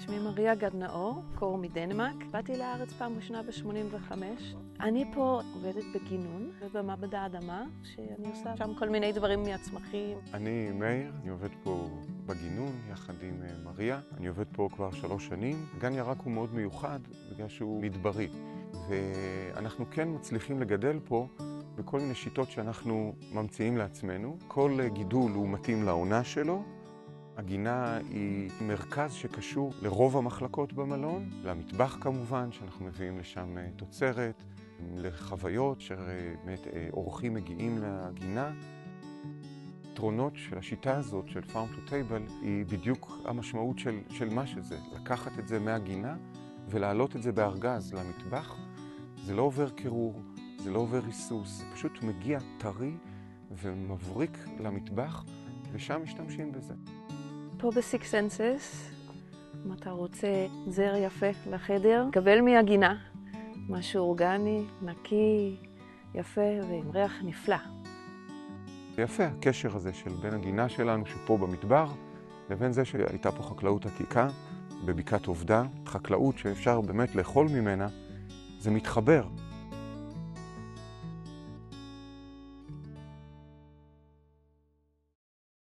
שמי מריה גדנאור, קור מדנמרק. באתי לארץ פעם ראשונה ב-85. אני פה עובדת בגינון ובמעבדה אדמה, שאני עושה שם כל מיני דברים מהצמחים. אני מאיר, אני עובד פה בגינון יחד עם מריה. אני עובד פה כבר 3 שנים. גן ירק הוא מאוד מיוחד בגלל שהוא מדברי. ואנחנו כן מצליחים לגדל פה בכל מיני שיטות שאנחנו ממציאים לעצמנו. כל גידול הוא מתאים לעונה שלו. הגינה היא מרכז שקשור לרוב המחלקות במלון, למטבח כמובן, שאנחנו מביאים לשם תוצרת, לחוויות שבאמת אורחים מגיעים לגינה. היתרונות של השיטה הזאת של Farm to Table היא בדיוק המשמעות של מה שזה. לקחת את זה מהגינה ולהעלות את זה בארגז למטבח. זה לא עובר קירור, זה לא עובר ריסוס, זה פשוט מגיע טרי ומבריק למטבח, ושם משתמשים בזה. פה ב-Six Senses, אם אתה רוצה זר יפה לחדר, קבל מהגינה, משהו אורגני, נקי, יפה ועם ריח נפלא. יפה הקשר הזה של בין הגינה שלנו שפה במדבר, לבין זה שהייתה פה חקלאות עתיקה בבקעת עובדה, חקלאות שאפשר באמת לאכול ממנה, זה מתחבר.